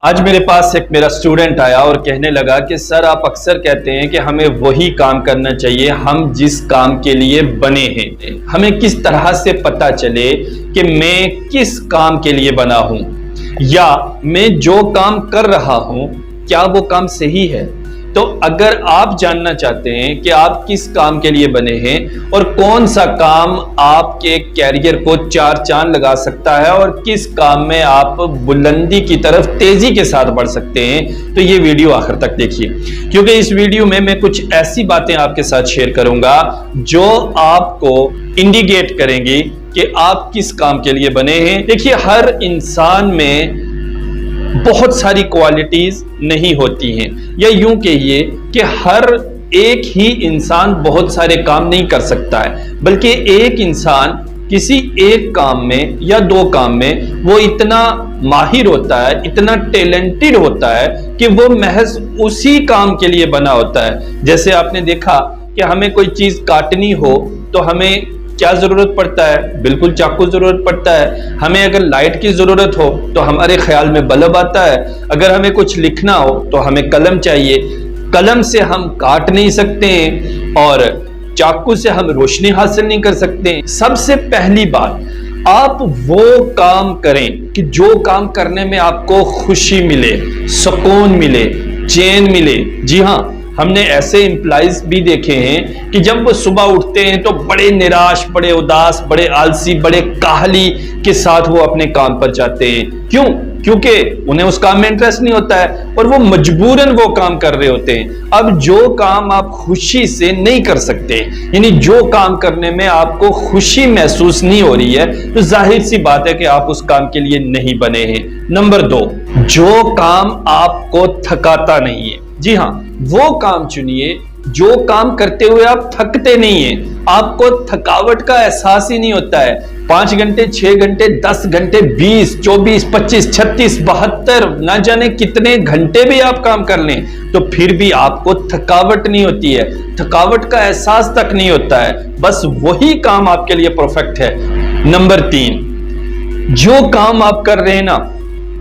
آج میرے پاس ایک میرا اسٹوڈنٹ آیا اور کہنے لگا کہ سر آپ اکثر کہتے ہیں کہ ہمیں وہی کام کرنا چاہیے ہم جس کام کے لیے بنے ہیں۔ ہمیں کس طرح سے پتہ چلے کہ میں کس کام کے لیے بنا ہوں یا میں جو کام کر رہا ہوں کیا وہ کام صحیح ہے؟ تو اگر آپ جاننا چاہتے ہیں کہ آپ کس کام کے لیے بنے ہیں اور کون سا کام آپ کے کیریئر کو چار چاند لگا سکتا ہے اور کس کام میں آپ بلندی کی طرف تیزی کے ساتھ بڑھ سکتے ہیں، تو یہ ویڈیو آخر تک دیکھیے، کیونکہ اس ویڈیو میں کچھ ایسی باتیں آپ کے ساتھ شیئر کروں گا جو آپ کو انڈیکیٹ کریں گی کہ آپ کس کام کے لیے بنے ہیں۔ دیکھیے، ہر انسان میں بہت ساری کوالٹیز نہیں ہوتی ہیں، یا یوں کہیے کہ ہر ایک ہی انسان بہت سارے کام نہیں کر سکتا ہے، بلکہ ایک انسان کسی ایک کام میں یا دو کام میں وہ اتنا ماہر ہوتا ہے، اتنا ٹیلنٹڈ ہوتا ہے کہ وہ محض اسی کام کے لیے بنا ہوتا ہے۔ جیسے آپ نے دیکھا کہ ہمیں کوئی چیز کاٹنی ہو تو ہمیں کیا ضرورت پڑتا ہے؟ بالکل چاقو ضرورت پڑتا ہے۔ ہمیں اگر لائٹ کی ضرورت ہو تو ہمارے خیال میں بلب آتا ہے۔ اگر ہمیں کچھ لکھنا ہو تو ہمیں قلم چاہیے۔ قلم سے ہم کاٹ نہیں سکتے ہیں اور چاقو سے ہم روشنی حاصل نہیں کر سکتے ہیں۔ سب سے پہلی بات، آپ وہ کام کریں کہ جو کام کرنے میں آپ کو خوشی ملے، سکون ملے، چین ملے۔ جی ہاں، ہم نے ایسے امپلائیز بھی دیکھے ہیں کہ جب وہ صبح اٹھتے ہیں تو بڑے نراش، بڑے اداس، بڑے آلسی، بڑے کاہلی کے ساتھ وہ اپنے کام پر جاتے ہیں۔ کیوں؟ کیونکہ انہیں اس کام میں انٹرسٹ نہیں ہوتا ہے اور وہ مجبوراً وہ کام کر رہے ہوتے ہیں۔ اب جو کام آپ خوشی سے نہیں کر سکتے، یعنی جو کام کرنے میں آپ کو خوشی محسوس نہیں ہو رہی ہے، تو ظاہر سی بات ہے کہ آپ اس کام کے لیے نہیں بنے ہیں۔ نمبر 2، جو کام آپ کو تھکاتا نہیں ہے۔ جی ہاں، وہ کام چنیے جو کام کرتے ہوئے آپ تھکتے نہیں ہیں، آپ کو تھکاوٹ کا احساس ہی نہیں ہوتا ہے۔ 5 گھنٹے، 6 گھنٹے، 10 گھنٹے، 20، 24، 25، 36، 72، نہ جانے کتنے گھنٹے بھی آپ کام کر لیں تو پھر بھی آپ کو تھکاوٹ نہیں ہوتی ہے، تھکاوٹ کا احساس تک نہیں ہوتا ہے۔ بس وہی کام آپ کے لیے پرفیکٹ ہے۔ نمبر 3، جو کام آپ کر رہے ہیں نا،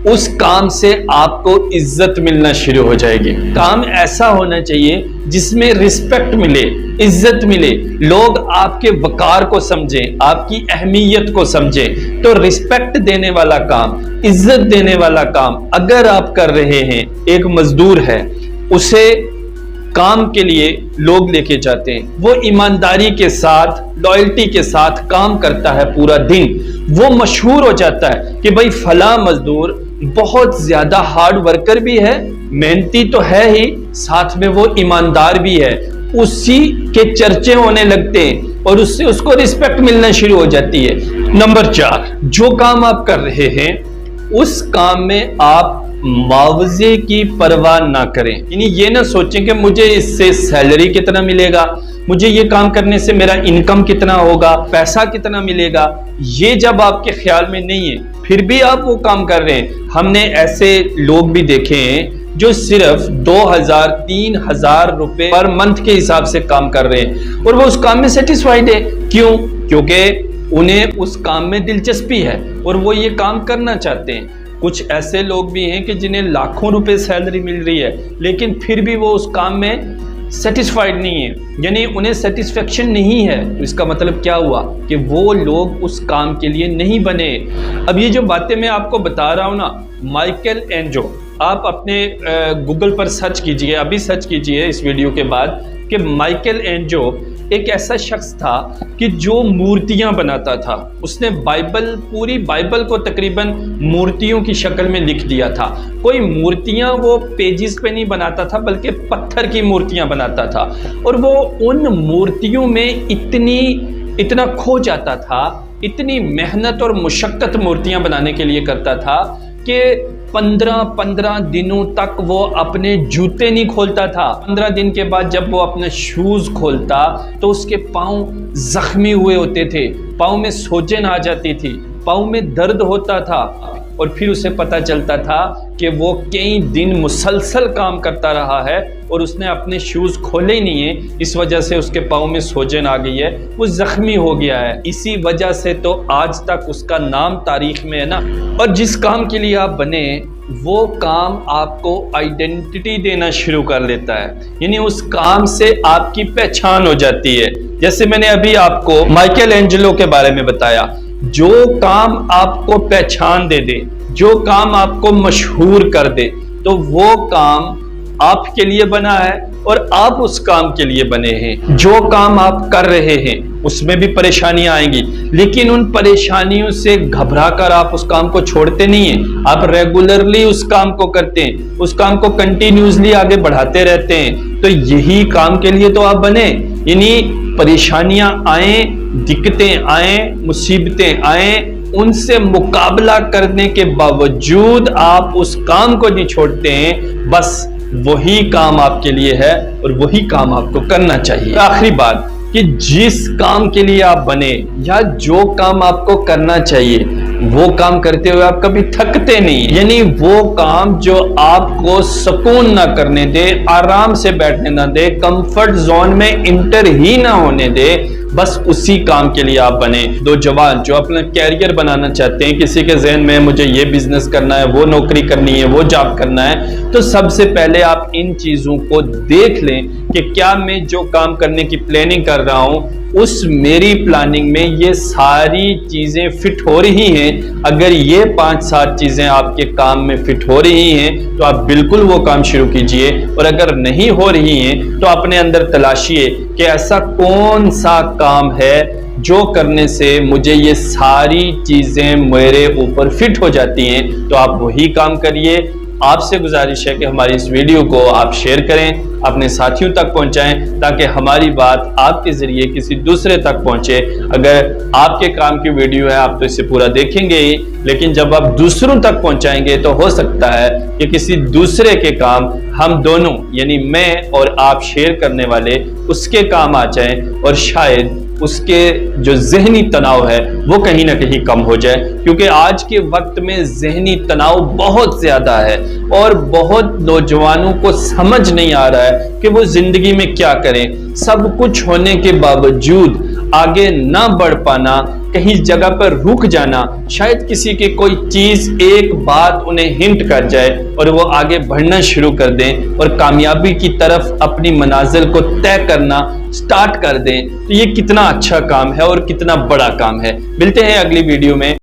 اس کام سے آپ کو عزت ملنا شروع ہو جائے گی۔ کام ایسا ہونا چاہیے جس میں رسپیکٹ ملے، عزت ملے، لوگ آپ کے وقار کو سمجھیں، آپ کی اہمیت کو سمجھیں۔ تو رسپیکٹ دینے والا کام، عزت دینے والا کام اگر آپ کر رہے ہیں، ایک مزدور ہے، اسے کام کے لیے لوگ لے کے جاتے ہیں، وہ ایمانداری کے ساتھ، لائلٹی کے ساتھ کام کرتا ہے پورا دن، وہ مشہور ہو جاتا ہے کہ بھائی فلاں مزدور بہت زیادہ ہارڈ ورکر بھی ہے، محنتی تو ہے ہی، ساتھ میں وہ ایماندار بھی ہے۔ اسی کے چرچے ہونے لگتے ہیں اور اس سے اس کو رسپیکٹ ملنا شروع ہو جاتی ہے۔ نمبر 4، جو کام آپ کر رہے ہیں اس کام میں آپ معاوضے کی پرواہ نہ کریں، یعنی یہ نہ سوچیں کہ مجھے اس سے سیلری کتنا ملے گا، مجھے یہ کام کرنے سے میرا انکم کتنا ہوگا، پیسہ کتنا ملے گا۔ یہ جب آپ کے خیال میں نہیں ہے پھر بھی آپ وہ کام کر رہے ہیں۔ ہم نے ایسے لوگ بھی دیکھے ہیں جو صرف 2000 3000 روپے پر منتھ کے حساب سے کام کر رہے ہیں اور وہ اس کام میں سیٹسفائیڈ ہے۔ کیوں؟ کیونکہ انہیں اس کام میں دلچسپی ہے اور وہ یہ کام کرنا چاہتے ہیں۔ کچھ ایسے لوگ بھی ہیں کہ جنہیں لاکھوں روپے سیلری مل رہی ہے لیکن پھر بھی وہ اس کام میں سیٹسفائیڈ نہیں ہے، یعنی انہیں سیٹسفیکشن نہیں ہے۔ تو اس کا مطلب کیا ہوا کہ وہ لوگ اس کام کے لیے نہیں بنے۔ اب یہ جو باتیں میں آپ کو بتا رہا ہوں نا، مائیکل اینجو، آپ اپنے گوگل پر سرچ کیجئے، ابھی سرچ کیجئے اس ویڈیو کے بعد، کہ مائیکل اینجو ایک ایسا شخص تھا کہ جو مورتیاں بناتا تھا۔ اس نے پوری بائبل کو تقریباً مورتیوں کی شکل میں لکھ دیا تھا۔ کوئی مورتیاں وہ پیجز پہ نہیں بناتا تھا بلکہ پتھر کی مورتیاں بناتا تھا، اور وہ ان مورتیوں میں اتنا کھو جاتا تھا، اتنی محنت اور مشقت مورتیاں بنانے کے لیے کرتا تھا کہ 15 دنوں تک وہ اپنے جوتے نہیں کھولتا تھا۔ 15 دن کے بعد جب وہ اپنے شوز کھولتا تو اس کے پاؤں زخمی ہوئے ہوتے تھے، پاؤں میں سوجن آ جاتی تھی، پاؤں میں درد ہوتا تھا۔ اور پھر اسے پتہ چلتا تھا کہ وہ کئی دن مسلسل کام کرتا رہا ہے اور اس نے اپنے شوز کھولے ہی نہیں ہیں، اس وجہ سے اس کے پاؤں میں سوجن آ گئی ہے، وہ زخمی ہو گیا ہے، اسی وجہ سے تو آج تک اس کا نام تاریخ میں ہے نا۔ اور جس کام کے لیے آپ بنے وہ کام آپ کو آئیڈینٹی دینا شروع کر دیتا ہے، یعنی اس کام سے آپ کی پہچان ہو جاتی ہے۔ جیسے میں نے ابھی آپ کو مائیکل اینجلو کے بارے میں بتایا، جو کام آپ کو پہچان دے دے، جو کام آپ کو مشہور کر دے، تو وہ کام آپ کے لیے بنا ہے اور آپ اس کام کے لیے بنے ہیں۔ جو کام آپ کر رہے ہیں اس میں بھی پریشانیاں آئیں گی، لیکن ان پریشانیوں سے گھبرا کر آپ اس کام کو چھوڑتے نہیں ہیں، آپ ریگولرلی اس کام کو کرتے ہیں، اس کام کو کنٹینیوسلی آگے بڑھاتے رہتے ہیں۔ تو یہی کام کے لیے تو آپ بنے، یعنی پریشانیاں آئیں، دقتیں آئیں، مصیبتیں آئیں، ان سے مقابلہ کرنے کے باوجود آپ اس کام کو نہیں چھوڑتے ہیں، بس وہی کام آپ کے لیے ہے اور وہی کام آپ کو کرنا چاہیے۔ آخری بات کہ جس کام کے لیے آپ بنے یا جو کام آپ کو کرنا چاہیے وہ کام کرتے ہوئے آپ کبھی تھکتے نہیں، یعنی وہ کام جو آپ کو سکون نہ کرنے دے، آرام سے بیٹھنے نہ دے، کمفرٹ زون میں انٹر ہی نہ ہونے دے، بس اسی کام کے لیے آپ بنے۔ دو جوان جو اپنا کیریئر بنانا چاہتے ہیں، کسی کے ذہن میں مجھے یہ بزنس کرنا ہے، وہ نوکری کرنی ہے، وہ جاب کرنا ہے، تو سب سے پہلے آپ ان چیزوں کو دیکھ لیں کہ کیا میں جو کام کرنے کی پلاننگ کر رہا ہوں اس میری پلاننگ میں یہ ساری چیزیں فٹ ہو رہی ہیں۔ اگر یہ 5-7 چیزیں آپ کے کام میں فٹ ہو رہی ہیں تو آپ بالکل وہ کام شروع کیجئے، اور اگر نہیں ہو رہی ہیں تو اپنے اندر تلاشیے کہ ایسا کون سا کام ہے جو کرنے سے مجھے یہ ساری چیزیں میرے اوپر فٹ ہو جاتی ہیں، تو آپ وہی کام کریے۔ آپ سے گزارش ہے کہ ہماری اس ویڈیو کو آپ شیئر کریں، اپنے ساتھیوں تک پہنچائیں تاکہ ہماری بات آپ کے ذریعے کسی دوسرے تک پہنچے۔ اگر آپ کے کام کی ویڈیو ہے آپ تو اسے پورا دیکھیں گے ہی، لیکن جب آپ دوسروں تک پہنچائیں گے تو ہو سکتا ہے کہ کسی دوسرے کے کام ہم دونوں یعنی میں اور آپ شیئر کرنے والے اس کے کام آ جائیں، اور شاید اس کے جو ذہنی تناؤ ہے وہ کہیں نہ کہیں کم ہو جائے، کیونکہ آج کے وقت میں ذہنی تناؤ بہت زیادہ ہے اور بہت نوجوانوں کو سمجھ نہیں آ رہا ہے کہ وہ زندگی میں کیا کریں۔ سب کچھ ہونے کے باوجود آگے نہ بڑھ پانا، کہیں جگہ پر رک جانا، شاید کسی کی کوئی چیز ایک بات انہیں ہنٹ کر جائے اور وہ آگے بڑھنا شروع کر دیں اور کامیابی کی طرف اپنی منازل کو طے کرنا سٹارٹ کر دیں، تو یہ کتنا اچھا کام ہے اور کتنا بڑا کام ہے۔ ملتے ہیں اگلی ویڈیو میں۔